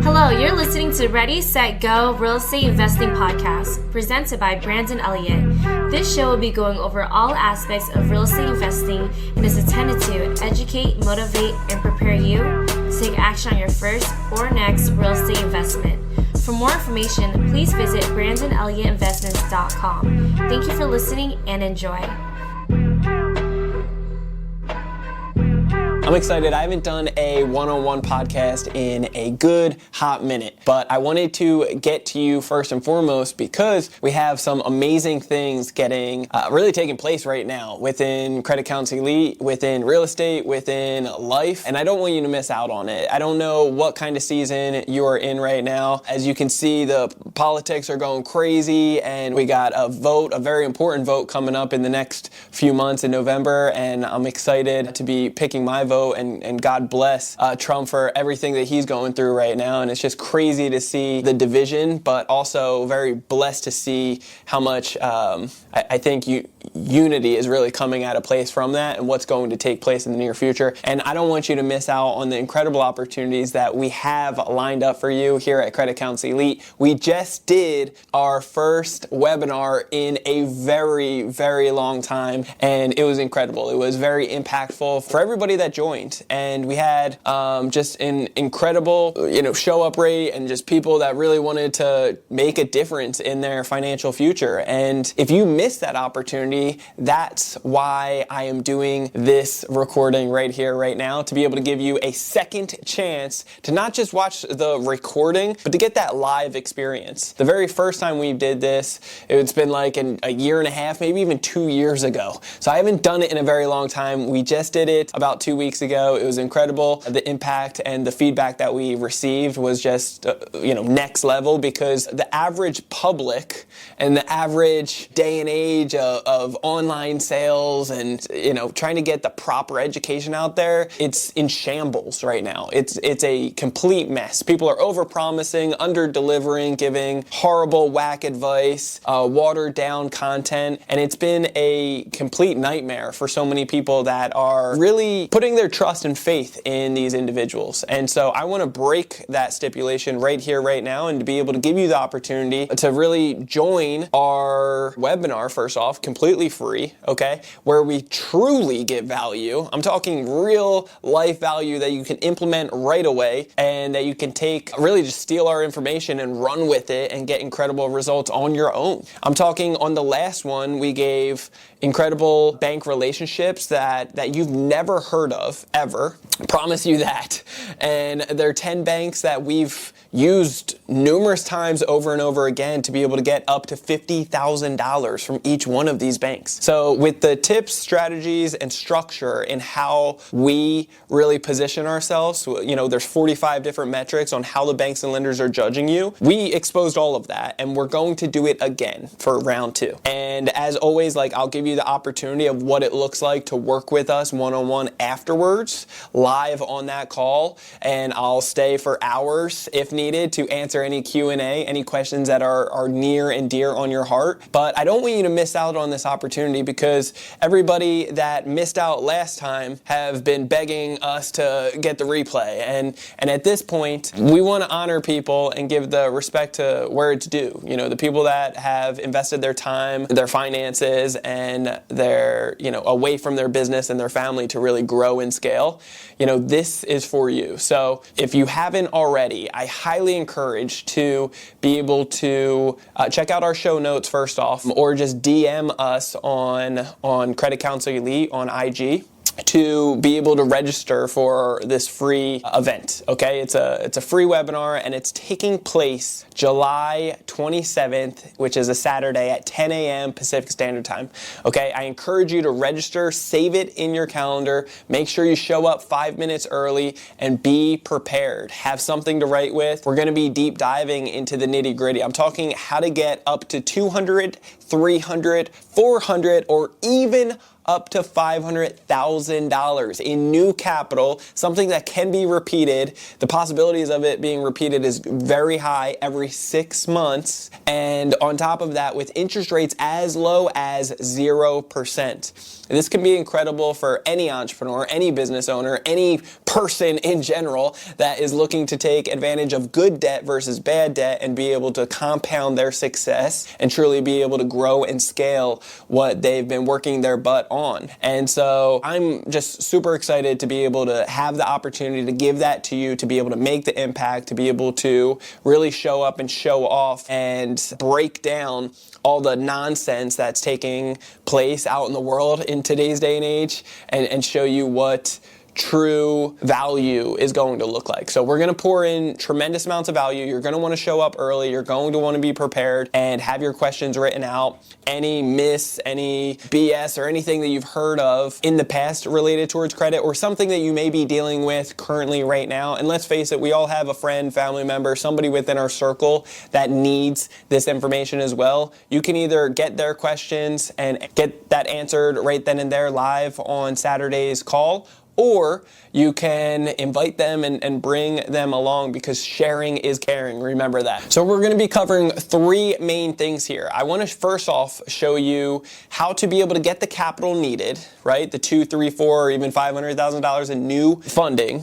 Hello, you're listening to Ready, Set, Go Real Estate Investing Podcast, presented by Brandon Elliott. This show will be going over all aspects of real estate investing and is intended to educate, motivate, and prepare you to take action on your first or next real estate investment. For more information, please visit BrandonElliottInvestments.com. Thank you for listening and enjoy. I'm excited. I haven't done a one-on-one podcast in a good hot minute, but I wanted to get to you first and foremost because we have some amazing things really taking place right now within Credit Counsel Elite, within real estate, within life, and I don't want you to miss out on it. I don't know what kind of season you are in right now. As you can see, the politics are going crazy, and we got a very important vote coming up in the next few months in November, and I'm excited to be picking my vote. And God bless Trump for everything that he's going through right now. And it's just crazy to see the division, but also very blessed to see how much I think unity is really coming out of place from that and what's going to take place in the near future. And I don't want you to miss out on the incredible opportunities that we have lined up for you here at Credit Counsel Elite. We just did our first webinar in a very, very long time, and it was incredible. It was very impactful for everybody that joined. And we had just an incredible, show up rate and just people that really wanted to make a difference in their financial future. And if you missed that opportunity, that's why I am doing this recording right here, right now, to be able to give you a second chance to not just watch the recording, but to get that live experience. The very first time we did this, it's been like a year and a half, maybe even 2 years ago. So I haven't done it in a very long time. We just did it about 2 weeks ago. It was incredible. The impact and the feedback that we received was just, next level, because the average public and the average day and age of online sales and, trying to get the proper education out there, it's in shambles right now. It's a complete mess. People are over-promising, under-delivering, giving horrible whack advice, watered down content, and it's been a complete nightmare for so many people that are really putting their trust and faith in these individuals. And so I want to break that stipulation right here, right now, and to be able to give you the opportunity to really join our webinar, first off, completely free, okay, where we truly give value. I'm talking real life value that you can implement right away and that you can take, really just steal our information and run with it and get incredible results on your own. I'm talking on the last one, we gave incredible bank relationships that you've never heard of ever. I promise you that. And there are 10 banks that we've used numerous times over and over again to be able to get up to $50,000 from each one of these banks. So with the tips, strategies, and structure in how we really position ourselves, there's 45 different metrics on how the banks and lenders are judging you. We exposed all of that, and we're going to do it again for round 2. And as always, I'll give you the opportunity of what it looks like to work with us one-on-one afterwards, live on that call, and I'll stay for hours if needed to answer any Q&A, any questions that are near and dear on your heart. But I don't want you to miss out on this opportunity, because everybody that missed out last time have been begging us to get the replay. And at this point, we want to honor people and give the respect to where it's due. The people that have invested their time, their finances, and their, away from their business and their family to really grow and scale. This is for you. So if you haven't already, I highly encourage to be able to check out our show notes first off, or just DM us on Credit Counsel Elite on IG to be able to register for this free event. Okay, it's a free webinar, and it's taking place July 27th, which is a Saturday at 10 a.m. Pacific Standard Time. Okay, I encourage you to register, save it in your calendar, make sure you show up 5 minutes early, and be prepared. Have something to write with. We're going to be deep diving into the nitty gritty. I'm talking how to get up to $200, $300, $400, or even up to $500,000 in new capital, something that can be repeated. The possibilities of it being repeated is very high every 6 months. And on top of that, with interest rates as low as 0%. This can be incredible for any entrepreneur, any business owner, any person in general that is looking to take advantage of good debt versus bad debt and be able to compound their success and truly be able to grow and scale what they've been working their butt on. And so I'm just super excited to be able to have the opportunity to give that to you, to be able to make the impact, to be able to really show up and show off and break down all the nonsense that's taking place out in the world in today's day and age, and show you what true value is going to look like. So we're going to pour in tremendous amounts of value. You're going to want to show up early. You're going to want to be prepared and have your questions written out. Any myths, any BS, or anything that you've heard of in the past related towards credit, or something that you may be dealing with currently right now. And let's face it, we all have a friend, family member, somebody within our circle that needs this information as well. You can either get their questions and get that answered right then and there live on Saturday's call, or you can invite them and bring them along, because sharing is caring. Remember that. So we're going to be covering three main things here. I want to first off show you how to be able to get the capital needed, right? The $2, $3, $4, or even $500,000 in new funding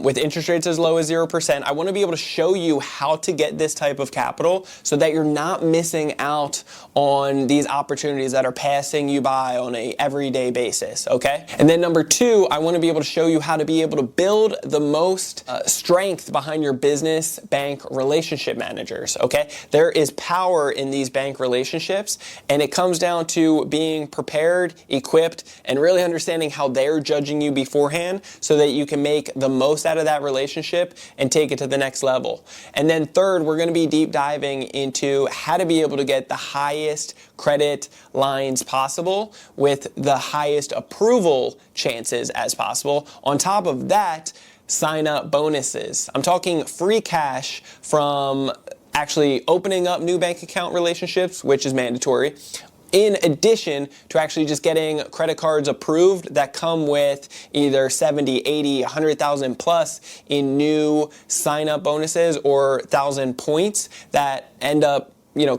with interest rates as low as 0%. I want to be able to show you how to get this type of capital so that you're not missing out on these opportunities that are passing you by on a everyday basis, okay? And then number two, I want to be able to show you how to be able to build the most strength behind your business bank relationship managers, okay? There is power in these bank relationships, and it comes down to being prepared, equipped, and really understanding how they're judging you beforehand so that you can make the most out of that relationship and take it to the next level. And then third, we're going to be deep diving into how to be able to get the highest credit lines possible with the highest approval chances as possible. On top of that, sign up bonuses. I'm talking free cash from actually opening up new bank account relationships, which is mandatory, in addition to actually just getting credit cards approved that come with either 70, 80, 100,000 plus in new sign-up bonuses or 1,000 points that end up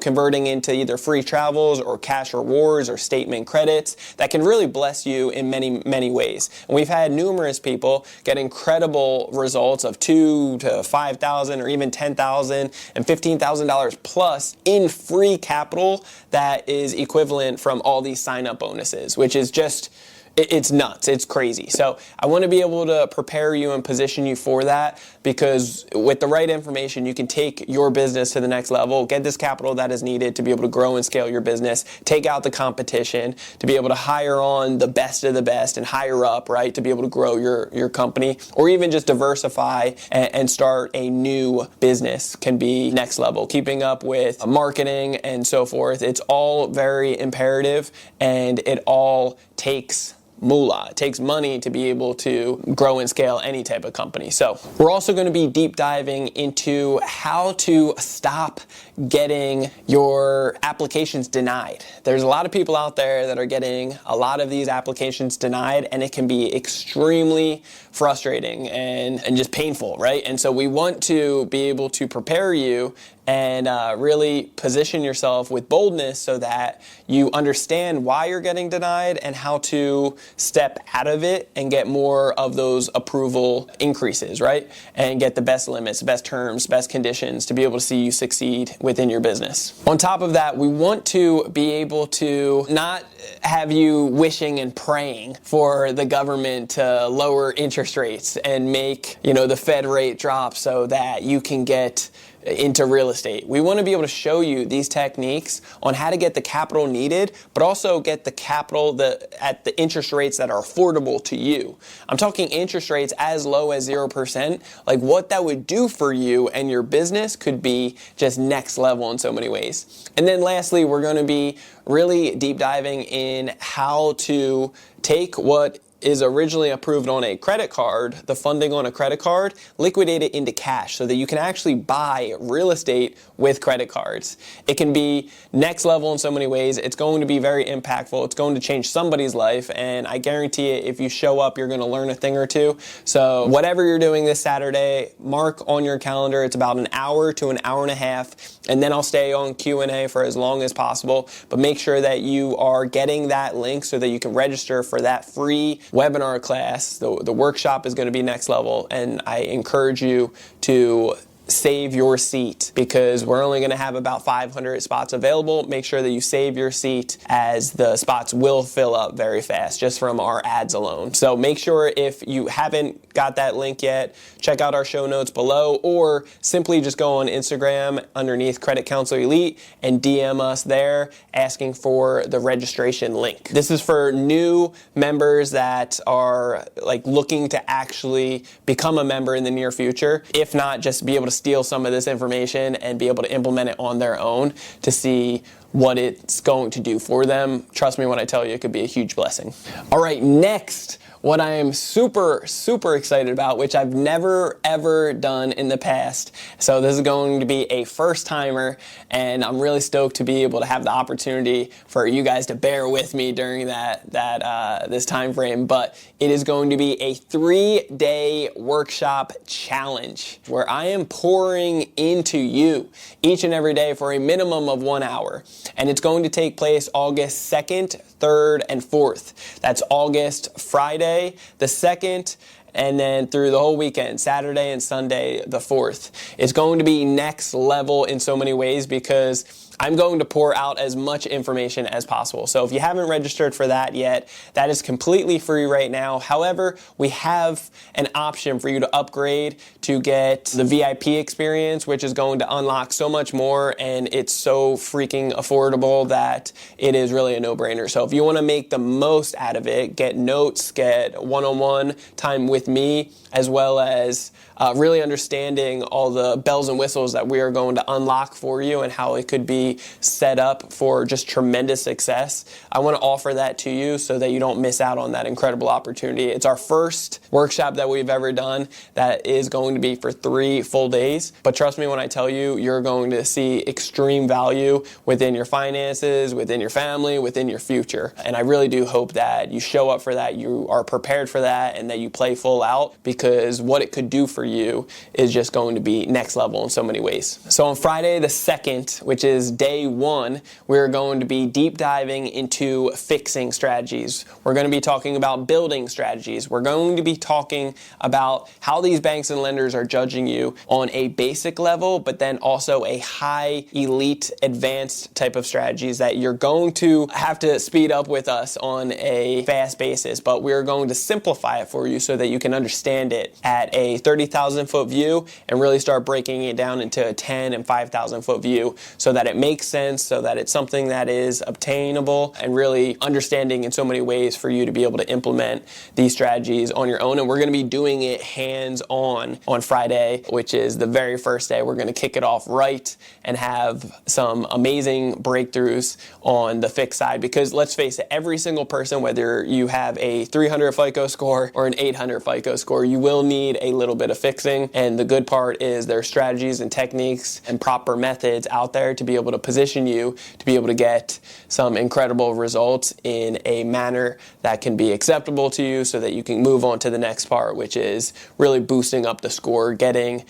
converting into either free travels or cash rewards or statement credits that can really bless you in many, many ways. And we've had numerous people get incredible results of $2,000 to $5,000 or even $10,000 and $15,000 plus in free capital that is equivalent from all these sign-up bonuses, which is just, it's nuts. It's crazy. So I want to be able to prepare you and position you for that, because with the right information, you can take your business to the next level, get this capital that is needed to be able to grow and scale your business, take out the competition, to be able to hire on the best of the best and hire up, right, to be able to grow your company, or even just diversify and start a new business can be next level. Keeping up with marketing and so forth, it's all very imperative, and it all takes moolah. It takes money to be able to grow and scale any type of company. So we're also going to be deep diving into how to stop getting your applications denied. There's a lot of people out there that are getting a lot of these applications denied, and it can be extremely frustrating and just painful, right? And so we want to be able to prepare you and really position yourself with boldness so that you understand why you're getting denied and how to step out of it and get more of those approval increases, right? And get the best limits, best terms, best conditions to be able to see you succeed within your business. On top of that, we want to be able to not have you wishing and praying for the government to lower interest rates and make, the Fed rate drop so that you can get into real estate. We want to be able to show you these techniques on how to get the capital needed, but also get the capital at the interest rates that are affordable to you. I'm talking interest rates as low as 0%. Like, what that would do for you and your business could be just next level in so many ways. And then lastly, we're going to be really deep diving in how to take what is originally approved on a credit card, the funding on a credit card, liquidate it into cash so that you can actually buy real estate with credit cards. It can be next level in so many ways. It's going to be very impactful. It's going to change somebody's life, and I guarantee it, if you show up, you're going to learn a thing or two. So whatever you're doing this Saturday, mark on your calendar. It's about an hour to an hour and a half, and then I'll stay on Q&A for as long as possible, but make sure that you are getting that link so that you can register for that free webinar class. The workshop is going to be next level, and I encourage you to save your seat because we're only going to have about 500 spots available. Make sure that you save your seat as the spots will fill up very fast just from our ads alone. So make sure if you haven't got that link yet, check out our show notes below or simply just go on Instagram underneath Credit Counselor Elite and DM us there asking for the registration link. This is for new members that are looking to actually become a member in the near future. If not, just be able to steal some of this information and be able to implement it on their own to see what it's going to do for them. Trust me when I tell you, it could be a huge blessing. All right, next, what I am super excited about, which I've never ever done in the past. So this is going to be a first timer, and I'm really stoked to be able to have the opportunity for you guys to bear with me during this time frame. But it is going to be a 3-day workshop challenge where I am pouring into you each and every day for a minimum of 1 hour. And it's going to take place August 2nd, 3rd, and 4th. That's August Friday, the 2nd, and then through the whole weekend, Saturday and Sunday, the 4th. It's going to be next level in so many ways because I'm going to pour out as much information as possible. So if you haven't registered for that yet, that is completely free right now. However, we have an option for you to upgrade to get the VIP experience, which is going to unlock so much more, and it's so freaking affordable that it is really a no-brainer. So if you want to make the most out of it, get notes, get one-on-one time with me, as well as really understanding all the bells and whistles that we are going to unlock for you and how it could be set up for just tremendous success. I want to offer that to you so that you don't miss out on that incredible opportunity. It's our first workshop that we've ever done that is going to be for 3 full days. But trust me when I tell you, you're going to see extreme value within your finances, within your family, within your future. And I really do hope that you show up for that, you are prepared for that, and that you play full out, because what it could do for you is just going to be next level in so many ways. So on Friday the 2nd, which is day 1, we're going to be deep diving into fixing strategies. We're going to be talking about building strategies. We're going to be talking about how these banks and lenders are judging you on a basic level, but then also a high, elite, advanced type of strategies that you're going to have to speed up with us on a fast basis. But we're going to simplify it for you so that you can understand it at a 30,000 foot view and really start breaking it down into a 10 and 5,000 foot view so that it makes sense, so that it's something that is obtainable and really understanding in so many ways for you to be able to implement these strategies on your own. And we're going to be doing it hands-on on Friday, which is the very first day. We're going to kick it off right and have some amazing breakthroughs on the fix side, because let's face it, every single person, whether you have a 300 FICO score or an 800 FICO score, you will need a little bit of fixing. And the good part is there are strategies and techniques and proper methods out there to be able to position you to be able to get some incredible results in a manner that can be acceptable to you so that you can move on to the next part, which is really boosting up the score, getting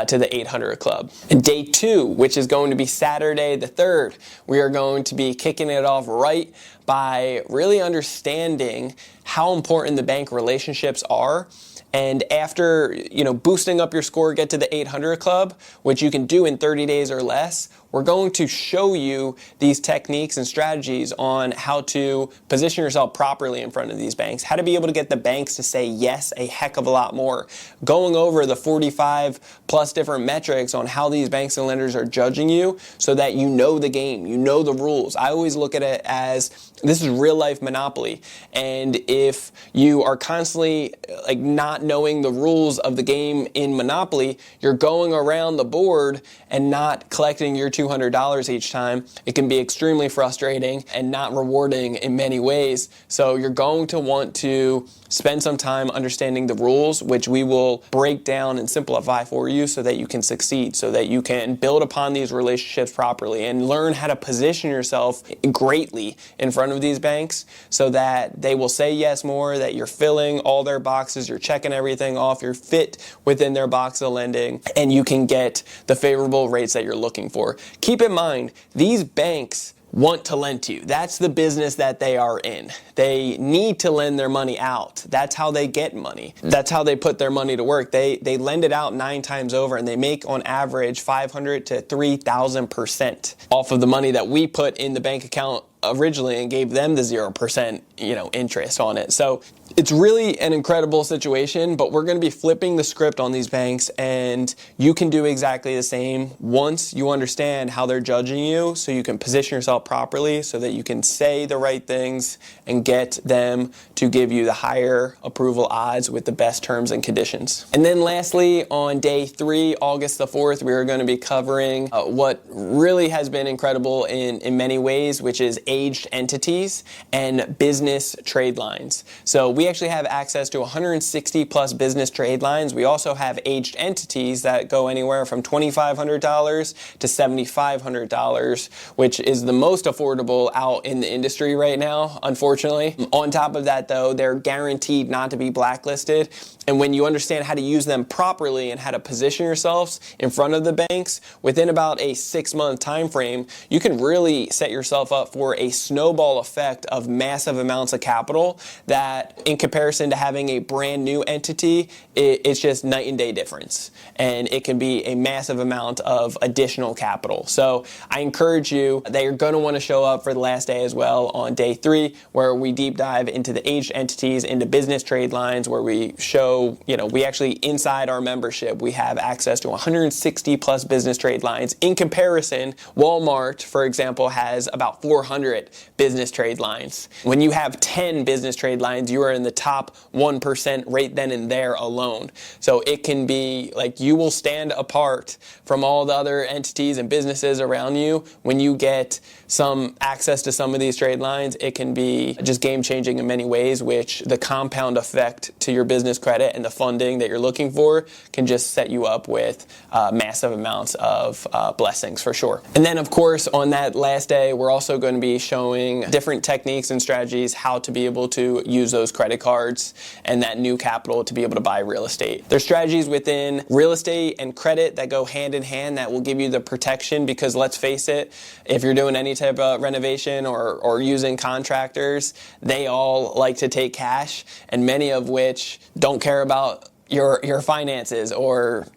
to the 800 club. And day 2, which is going to be Saturday the 3rd, we are going to be kicking it off right by really understanding how important the bank relationships are. And after, boosting up your score, get to the 800 club, which you can do in 30 days or less, we're going to show you these techniques and strategies on how to position yourself properly in front of these banks, how to be able to get the banks to say yes a heck of a lot more, going over the 45 plus different metrics on how these banks and lenders are judging you so that you know the game, you know the rules. I always look at it as this is real life Monopoly. And if you are constantly not knowing the rules of the game in Monopoly, you're going around the board and not collecting your $200 each time. It can be extremely frustrating and not rewarding in many ways. So you're going to want to spend some time understanding the rules, which we will break down and simplify for you so that you can succeed, so that you can build upon these relationships properly and learn how to position yourself greatly in front of these banks so that they will say yes more, that you're filling all their boxes, you're checking everything off, you're fit within their box of lending, and you can get the favorable rates that you're looking for. Keep in mind, these banks want to lend to you. That's the business that they are in. They need to lend their money out. That's how they get money. That's how they put their money to work. They lend it out 9 times over, and they make on average 500 to 3,000% off of the money that we put in the bank account originally and gave them the 0%, interest on it. So it's really an incredible situation, but we're going to be flipping the script on these banks, and you can do exactly the same once you understand how they're judging you, so you can position yourself properly so that you can say the right things and get them to give you the higher approval odds with the best terms and conditions. And then lastly, on day 3, August the 4th, we are going to be covering what really has been incredible in many ways, which is aged entities and business trade lines. So we actually have access to 160 plus business trade lines. We also have aged entities that go anywhere from $2,500 to $7,500, which is the most affordable out in the industry right now, unfortunately. On top of that, though, they're guaranteed not to be blacklisted. And when you understand how to use them properly and how to position yourselves in front of the banks, within about a 6-month time frame, you can really set yourself up for a snowball effect of massive amounts of capital that, in comparison to having a brand new entity, it's just night and day difference. And it can be a massive amount of additional capital. So I encourage you that you're going to want to show up for the last day as well on day 3, where we deep dive into the aged entities, into business trade lines, where we show, we actually, inside our membership, we have access to 160 plus business trade lines. In comparison, Walmart, for example, has about 400 business trade lines. When you have 10 business trade lines, you are in the top 1% right then and there alone. So it can be like you will stand apart from all the other entities and businesses around you when you get some access to some of these trade lines. It can be just game changing in many ways, which the compound effect to your business credit and the funding that you're looking for can just set you up with massive amounts of blessings for sure. And then, of course, on that last day, we're also going to be showing different techniques and strategies how to be able to use those credit cards and that new capital to be able to buy real estate. There's strategies within real estate and credit that go hand in hand that will give you the protection, because let's face it, if you're doing any type of renovation or using contractors, they all like to take cash, and many of which don't care about your finances or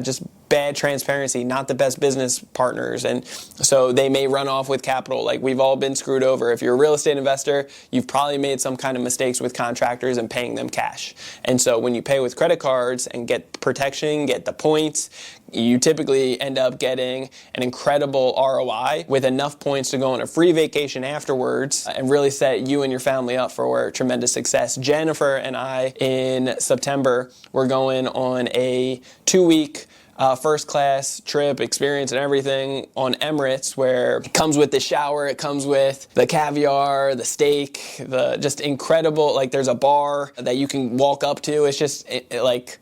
just bad transparency, not the best business partners. And so they may run off with capital. Like, we've all been screwed over. If you're a real estate investor, you've probably made some kind of mistakes with contractors and paying them cash. And so when you pay with credit cards and get protection, get the points, you typically end up getting an incredible ROI with enough points to go on a free vacation afterwards and really set you and your family up for tremendous success. Jennifer and I, in September, we're going on a 2-week first class trip experience and everything on Emirates, where it comes with the shower, it comes with the caviar, the steak, the just incredible, like there's a bar that you can walk up to. It's just like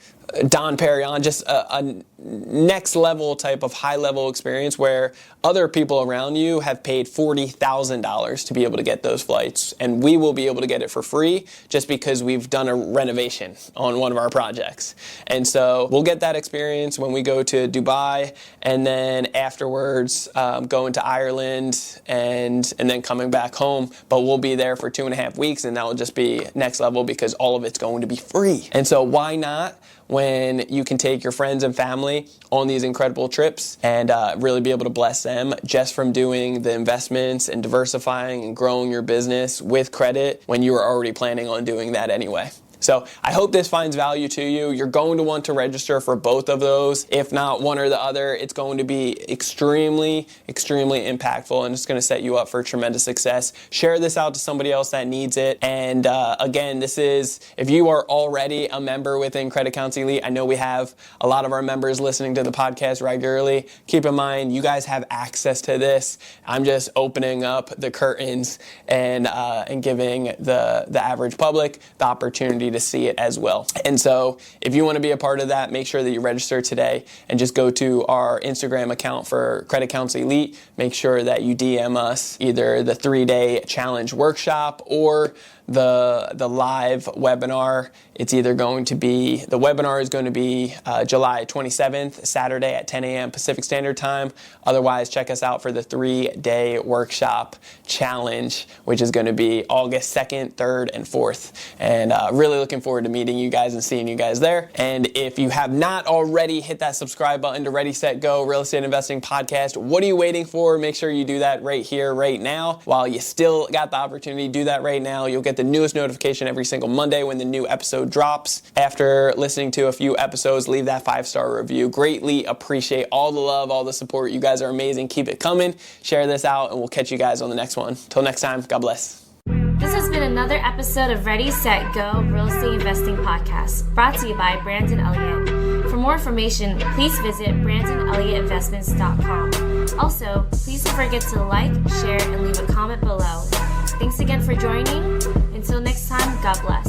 Don Perignon, just a next level type of high level experience where other people around you have paid $40,000 to be able to get those flights, and we will be able to get it for free just because we've done a renovation on one of our projects. And so we'll get that experience when we go to Dubai, and then afterwards going to Ireland and then coming back home. But we'll be there for 2.5 weeks, and that will just be next level because all of it's going to be free. And so why not, when you can take your friends and family on these incredible trips and really be able to bless them just from doing the investments and diversifying and growing your business with credit when you were already planning on doing that anyway. So I hope this finds value to you. You're going to want to register for both of those. If not one or the other, it's going to be extremely, extremely impactful, and it's going to set you up for tremendous success. Share this out to somebody else that needs it. And again, this is, if you are already a member within Credit Counts Elite, I know we have a lot of our members listening to the podcast regularly. Keep in mind, you guys have access to this. I'm just opening up the curtains and giving the average public the opportunity to see it as well. And so if you want to be a part of that, make sure that you register today and just go to our Instagram account for Credit Counts Elite. Make sure that you DM us either the 3-day challenge workshop or the live webinar. It's either going to be, the webinar is going to be July 27th, Saturday at 10 a.m. Pacific Standard Time. Otherwise, check us out for the 3-day workshop challenge, which is going to be August 2nd, 3rd, and 4th. And really looking forward to meeting you guys and seeing you guys there. And if you have not already, hit that subscribe button to Ready, Set, Go Real Estate Investing Podcast. What are you waiting for? Make sure you do that right here, right now. While you still got the opportunity, do that right now. You'll get the newest notification every single Monday when the new episode drops. After listening to a few episodes, leave that 5-star review. Greatly appreciate all the love, all the support. You guys are amazing. Keep it coming. Share this out, and we'll catch you guys on the next one. Till next time, God bless. This has been another episode of Ready, Set, Go Real Estate Investing Podcast, brought to you by Brandon Elliott. For more information, please visit BrandonElliottInvestments.com. Also, please don't forget to like, share, and leave a comment below. Thanks again for joining. Until next time, God bless.